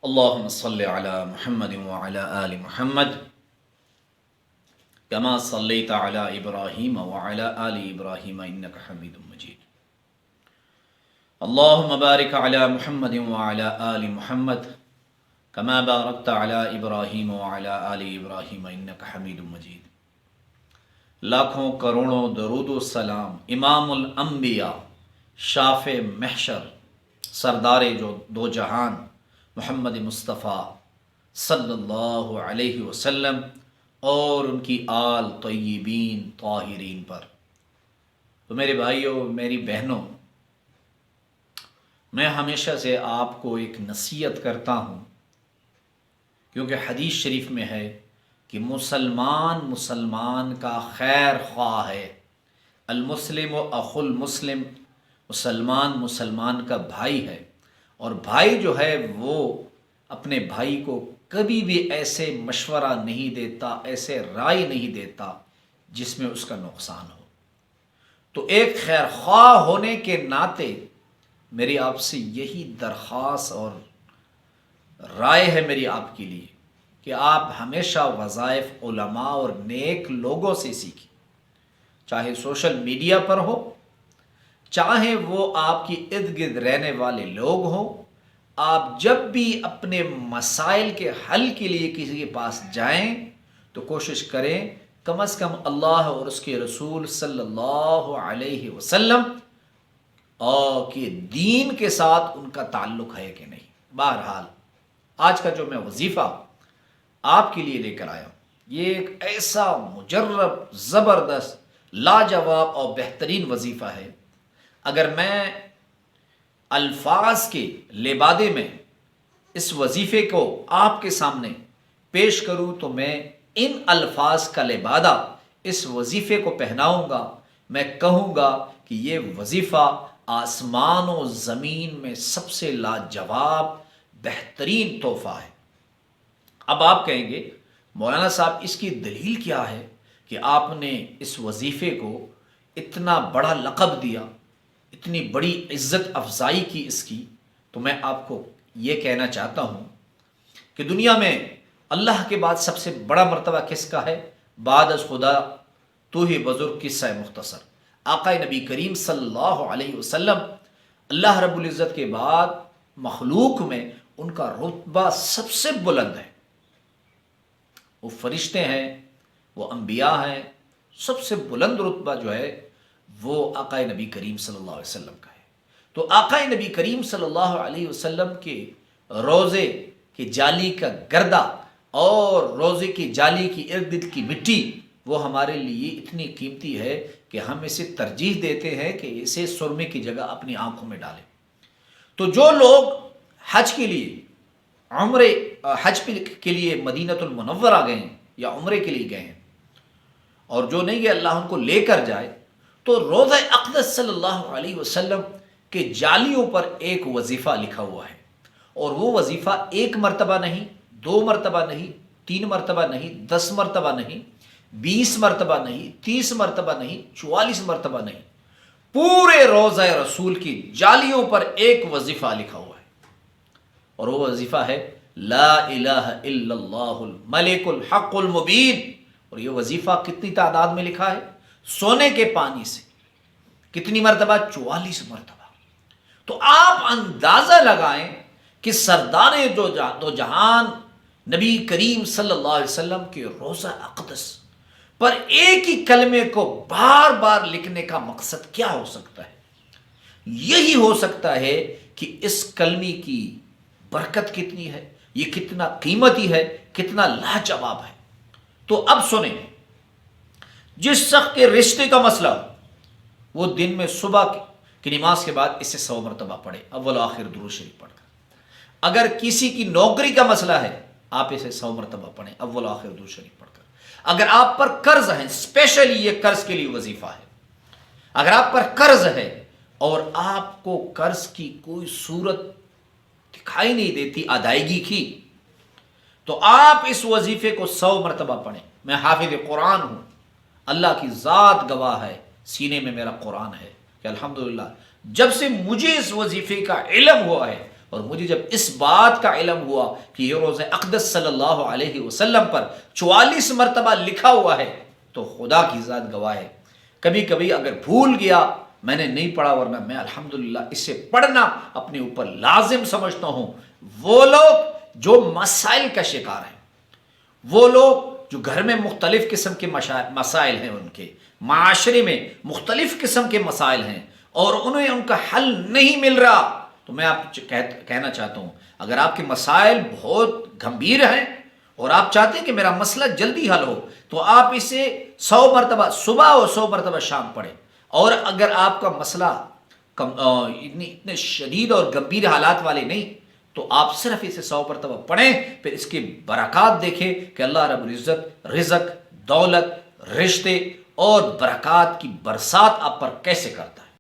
اللهم صل على محمد وعلى آل محمد كما صليت على إبراهيم وعلى آل إبراهيم إنك حميد مجيد. اللهم بارك على محمد وعلى آل محمد كما باركت على إبراهيم وعلى آل إبراهيم إنك حميد مجيد. لاکھوں کروڑوں درود و سلام امام الانبیاء، شافع محشر، سردار جو دو جہان محمد مصطفیٰ صلی اللہ علیہ وسلم اور ان کی آل طیبین طاہرین پر۔ تو میرے بھائیوں، میری بہنوں، میں ہمیشہ سے آپ کو ایک نصیحت کرتا ہوں، کیونکہ حدیث شریف میں ہے کہ مسلمان کا خیر خواہ ہے، المسلم و اخو المسلم، مسلمان کا بھائی ہے، اور بھائی جو ہے وہ اپنے بھائی کو کبھی بھی ایسے مشورہ نہیں دیتا، ایسے رائے نہیں دیتا جس میں اس کا نقصان ہو۔ تو ایک خیر خواہ ہونے کے ناطے میری آپ سے یہی درخواست اور رائے ہے میری آپ کے لیے کہ آپ ہمیشہ وظائف علماء اور نیک لوگوں سے سیکھیں، چاہے سوشل میڈیا پر ہو، چاہے وہ آپ کی ارد گرد رہنے والے لوگ ہوں۔ آپ جب بھی اپنے مسائل کے حل کے لیے کسی کے پاس جائیں تو کوشش کریں کم از کم اللہ اور اس کے رسول صلی اللہ علیہ وسلم اور کہ دین کے ساتھ ان کا تعلق ہے کہ نہیں۔ بہرحال آج کا جو میں وظیفہ آپ کے لیے لے کر آیا ہوں، یہ ایک ایسا مجرب، زبردست، لاجواب اور بہترین وظیفہ ہے۔ اگر میں الفاظ کے لبادے میں اس وظیفے کو آپ کے سامنے پیش کروں تو میں ان الفاظ کا لبادہ اس وظیفے کو پہناؤں گا، میں کہوں گا کہ یہ وظیفہ آسمان و زمین میں سب سے لاجواب بہترین تحفہ ہے۔ اب آپ کہیں گے مولانا صاحب اس کی دلیل کیا ہے کہ آپ نے اس وظیفے کو اتنا بڑا لقب دیا، اتنی بڑی عزت افزائی کی اس کی؟ تو میں آپ کو یہ کہنا چاہتا ہوں کہ دنیا میں اللہ کے بعد سب سے بڑا مرتبہ کس کا ہے؟ بعد از خدا تو ہی بزرگ قصہ مختصر، آقا نبی کریم صلی اللہ علیہ وسلم اللہ رب العزت کے بعد مخلوق میں ان کا رتبہ سب سے بلند ہے۔ وہ فرشتے ہیں، وہ انبیاء ہیں، سب سے بلند رتبہ جو ہے وہ آقا نبی کریم صلی اللہ علیہ وسلم کا ہے۔ تو آقا نبی کریم صلی اللہ علیہ وسلم کے روضے کی جالی کا گردہ اور روضے کی جالی کی ارد گرد کی مٹی وہ ہمارے لیے اتنی قیمتی ہے کہ ہم اسے ترجیح دیتے ہیں کہ اسے سرمے کی جگہ اپنی آنکھوں میں ڈالیں۔ تو جو لوگ حج کے لیے حج کے لیے مدینۃ المنورہ گئے ہیں یا عمرے کے لیے گئے ہیں، اور جو نہیں گئے اللہ ان کو لے کر جائے، تو روضہ اقدس صلی اللہ علیہ وسلم کے جالیوں پر ایک وظیفہ لکھا ہوا ہے، اور وہ وظیفہ ایک مرتبہ نہیں، دو مرتبہ نہیں، 3 مرتبہ نہیں، 10 مرتبہ نہیں، 20 مرتبہ نہیں، 30 مرتبہ نہیں، 44 مرتبہ نہیں، پورے روضہ رسول کی جالیوں پر ایک وظیفہ لکھا ہوا ہے، اور وہ وظیفہ ہے لا الہ الا اللہ الملک الحق المبین۔ اور یہ وظیفہ کتنی تعداد میں لکھا ہے؟ سونے کے پانی سے کتنی مرتبہ؟ 44 مرتبہ۔ تو آپ اندازہ لگائیں کہ سردار دو جہان نبی کریم صلی اللہ علیہ وسلم کے روضہ اقدس پر ایک ہی کلمے کو بار بار لکھنے کا مقصد کیا ہو سکتا ہے؟ یہی ہو سکتا ہے کہ اس کلمے کی برکت کتنی ہے، یہ کتنا قیمتی ہے، کتنا لاجواب ہے۔ تو اب سنیں، جس شخص کے رشتے کا مسئلہ ہو وہ دن میں صبح کی نماز کے بعد اسے 100 مرتبہ پڑھے، اول آخر درود شریف پڑھ کر۔ اگر کسی کی نوکری کا مسئلہ ہے آپ اسے 100 مرتبہ پڑھیں، اول آخر درود شریف پڑھ کر۔ اگر آپ پر قرض ہے، اسپیشلی یہ قرض کے لیے وظیفہ ہے، اگر آپ پر قرض ہے اور آپ کو قرض کی کوئی صورت دکھائی نہیں دیتی ادائیگی کی، تو آپ اس وظیفے کو 100 مرتبہ پڑھیں۔ میں حافظ قرآن ہوں، اللہ کی ذات گواہ ہے، سینے میں میرا قرآن ہے کہ الحمدللہ جب سے مجھے اس وظیفے کا علم ہوا ہے اور مجھے جب اس بات کا علم ہوا کہ یہ روزہ اقدس صلی اللہ علیہ وسلم پر 44 مرتبہ لکھا ہوا ہے تو خدا کی ذات گواہ ہے، کبھی کبھی اگر بھول گیا میں نے نہیں پڑھا، ورنہ میں الحمدللہ اسے پڑھنا اپنے اوپر لازم سمجھتا ہوں۔ وہ لوگ جو مسائل کا شکار ہیں، وہ لوگ جو گھر میں مختلف قسم کے مسائل ہیں، ان کے معاشرے میں مختلف قسم کے مسائل ہیں اور انہیں ان کا حل نہیں مل رہا، تو میں آپ کہنا چاہتا ہوں اگر آپ کے مسائل بہت گمبھیر ہیں اور آپ چاہتے ہیں کہ میرا مسئلہ جلدی حل ہو تو آپ اسے 100 مرتبہ صبح اور 100 مرتبہ شام پڑھیں، اور اگر آپ کا مسئلہ اتنے شدید اور گمبھیر حالات والے نہیں تو آپ صرف اسے 100 مرتبہ پڑھیں، پھر اس کی برکات دیکھیں کہ اللہ رب العزت رزق، دولت، رشتے اور برکات کی برسات آپ پر کیسے کرتا ہے۔